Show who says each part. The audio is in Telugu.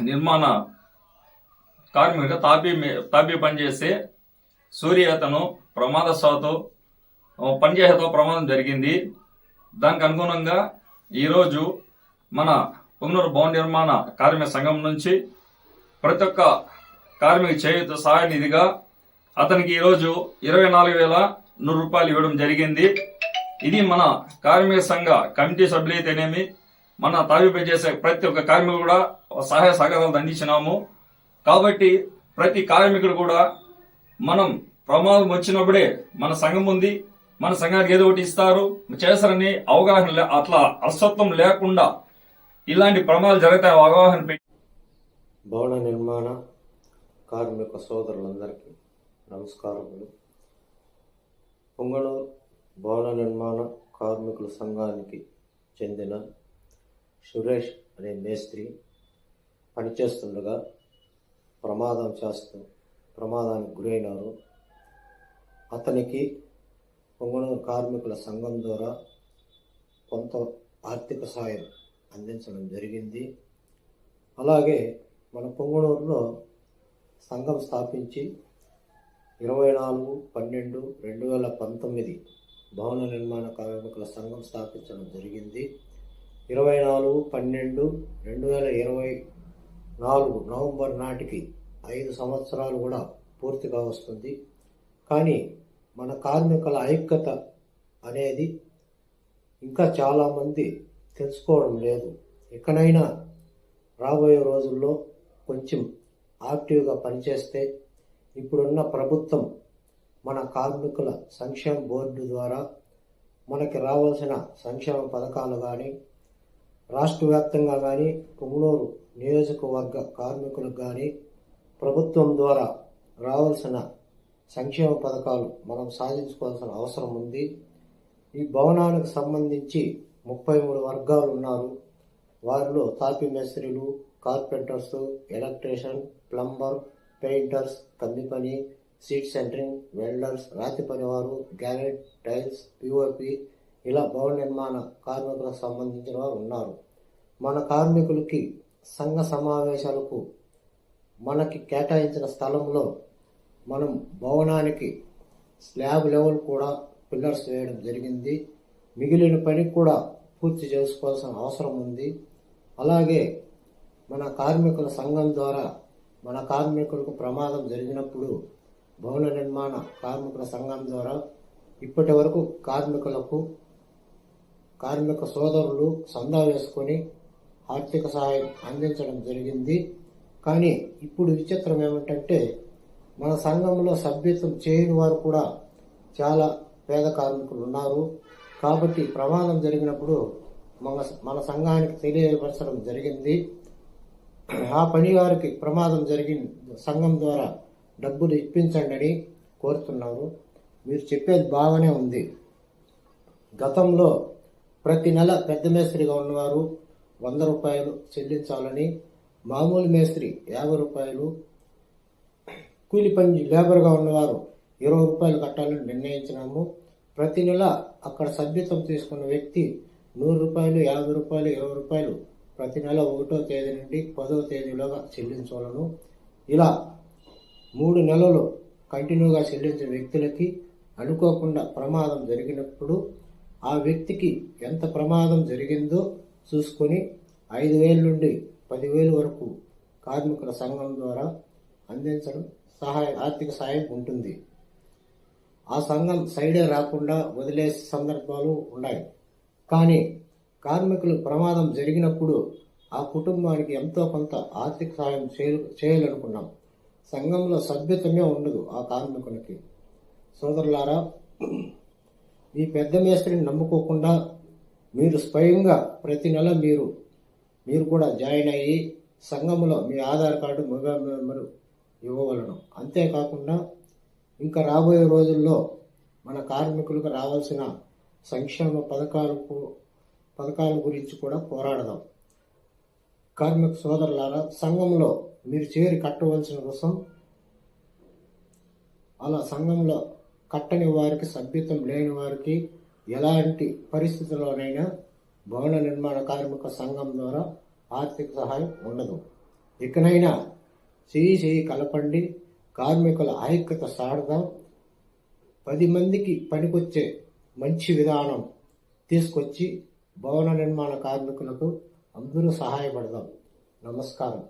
Speaker 1: నిర్మాణ కార్మికుడు తాపీ పనిచేస్తే సూర్య అతను ప్రమాదవశాత్తు పనిచేసేతో ప్రమాదం జరిగింది. దానికి అనుగుణంగా ఈరోజు మన పొంగనూరు భవన నిర్మాణ కార్మిక సంఘం నుంచి ప్రతి ఒక్క కార్మిక చేయూత సహాయ నిధిగా అతనికి ఈరోజు 24,100 రూపాయలు ఇవ్వడం జరిగింది. ఇది మన కార్మిక సంఘ కమిటీ సభ్యులైతేనేమి మన తాపీ పనిచేసే ప్రతి ఒక్క కార్మికుడు కూడా సహాయ సహకారాలు అందించినాము. కాబట్టి ప్రతి కార్మికుడు కూడా మనం ప్రమాదం వచ్చినప్పుడే మన సంఘం ఉంది, మన సంఘానికి ఏదో ఒకటి ఇస్తారు చేస్తారని అవగాహన అట్లా అలసత్వం లేకుండా ఇలాంటి ప్రమాదాలు జరుగుతాయి అవగాహన పెట్టి
Speaker 2: భవన నిర్మాణ కార్మిక సోదరులందరికీ నమస్కారములు. పొంగనూరు భవన నిర్మాణ కార్మికుల సంఘానికి చెందిన సురేష్ అనే మేస్త్రి పనిచేస్తుండగా ప్రమాదానికి గురైనారు. అతనికి పొంగనూరు కార్మికుల సంఘం ద్వారా కొంత ఆర్థిక సాయం అందించడం జరిగింది. అలాగే మన పొంగనూరులో సంఘం స్థాపించి 24/12/2019 భవన నిర్మాణ కార్మికుల సంఘం స్థాపించడం జరిగింది. 24/12/2024 నవంబర్ నాటికి 5 సంవత్సరాలు కూడా పూర్తిగా వస్తుంది. కానీ మన కార్మికుల ఐక్యత అనేది ఇంకా చాలామంది తెలుసుకోవడం లేదు. ఇకనైనా రాబోయే రోజుల్లో కొంచెం యాక్టివ్గా పనిచేస్తే ఇప్పుడున్న ప్రభుత్వం మన కార్మికుల సంక్షేమ బోర్డు ద్వారా మనకి రావాల్సిన సంక్షేమ పథకాలు కానీ రాష్ట్ర వ్యాప్తంగా కానీ పొంగనూరు నియోజకవర్గ కార్మికులకు కానీ ప్రభుత్వం ద్వారా రావాల్సిన సంక్షేమ పథకాలు మనం సాధించుకోవాల్సిన అవసరం ఉంది. ఈ భవనానికి సంబంధించి 33 వర్గాలు ఉన్నారు. వారిలో తాపీ మేస్త్రీలు, కార్పెంటర్స్, ఎలక్ట్రీషియన్, ప్లంబర్, పెయింటర్స్, కంది పని, సీట్ సెంటరింగ్, వెల్డర్స్, రాతి పనివారు, గ్రానైట్, టైల్స్, పిఓపి ఇలా భవన నిర్మాణ కార్మికులకు సంబంధించిన వారు ఉన్నారు. మన కార్మికులకి సంఘ సమావేశాలకు మనకి కేటాయించిన స్థలంలో మనం భవనానికి స్లాబ్ లెవెల్ కూడా పిల్లర్స్ వేయడం జరిగింది. మిగిలిన పని కూడా పూర్తి చేసుకోవాల్సిన అవసరం ఉంది. అలాగే మన కార్మికుల సంఘం ద్వారా మన కార్మికులకు ప్రమాదం జరిగినప్పుడు భవన నిర్మాణ కార్మికుల సంఘం ద్వారా ఇప్పటి వరకు కార్మిక సోదరులు సందా వేసుకొని ఆర్థిక సహాయం అందించడం జరిగింది. కానీ ఇప్పుడు విచిత్రం ఏమిటంటే మన సంఘంలో సభ్యత్వం చేయని వారు కూడా చాలా పేద కార్మికులు ఉన్నారు. కాబట్టి ప్రమాదం జరిగినప్పుడు మన సంఘానికి తెలియపరచడం జరిగింది. ఆ పని వారికి ప్రమాదం జరిగిన సంఘం ద్వారా డబ్బులు ఇప్పించండి అని కోరుతున్నారు. మీరు చెప్పేది బాగానే ఉంది. గతంలో ప్రతి నెల పెద్ద మేస్త్రిగా ఉన్నవారు 100 రూపాయలు చెల్లించాలని, మామూలు మేస్త్రి 50 రూపాయలు, కూలి పని లేబర్గా ఉన్నవారు 20 రూపాయలు కట్టాలని నిర్ణయించినాము. ప్రతి నెల అక్కడ సభ్యత్వం తీసుకున్న వ్యక్తి 100 రూపాయలు, 50 రూపాయలు, 20 రూపాయలు ప్రతి నెల 1వ తేదీ నుండి 10వ తేదీలోగా చెల్లించాలను. ఇలా 3 నెలలు కంటిన్యూగా చెల్లించిన వ్యక్తులకి అనుకోకుండా ప్రమాదం జరిగినప్పుడు ఆ వ్యక్తికి ఎంత ప్రమాదం జరిగిందో చూసుకొని 5,000 నుండి 10,000 వరకు కార్మికుల సంఘం ద్వారా అందించడం ఆర్థిక సహాయం ఉంటుంది. ఆ సంఘం సైడే రాకుండా వదిలేసే సందర్భాలు ఉన్నాయి. కానీ కార్మికులు ప్రమాదం జరిగినప్పుడు ఆ కుటుంబానికి ఎంతో కొంత ఆర్థిక సహాయం చేయాలనుకున్నాం. సంఘంలో సభ్యత్వమే ఉండదు ఆ కార్మికునికి. సోదరులారా, మీ పెద్ద మేస్త్రిని నమ్ముకోకుండా మీరు స్వయంగా ప్రతి నెల మీరు కూడా జాయిన్ అయ్యి సంఘంలో మీ ఆధార్ కార్డు, మొబైల్ నెంబరు ఇవ్వవలను. అంతేకాకుండా ఇంకా రాబోయే రోజుల్లో మన కార్మికులకు రావాల్సిన సంక్షేమ పథకాల గురించి కూడా పోరాడదాం. కార్మిక సోదరులారా, సంఘంలో మీరు చేరి కట్టవలసిన కోసం అలా సంఘంలో కట్టని వారికి, సభ్యత్వం లేని వారికి ఎలాంటి పరిస్థితుల్లోనైనా భవన నిర్మాణ కార్మిక సంఘం ద్వారా ఆర్థిక సహాయం ఉండదు. ఇకనైనా చేయి కలపండి, కార్మికుల ఐక్యత సాడదాం, 10 మందికి పనికొచ్చే మంచి విధానం తీసుకొచ్చి భవన నిర్మాణ కార్మికులకు అందరూ సహాయపడదాం. నమస్కారం.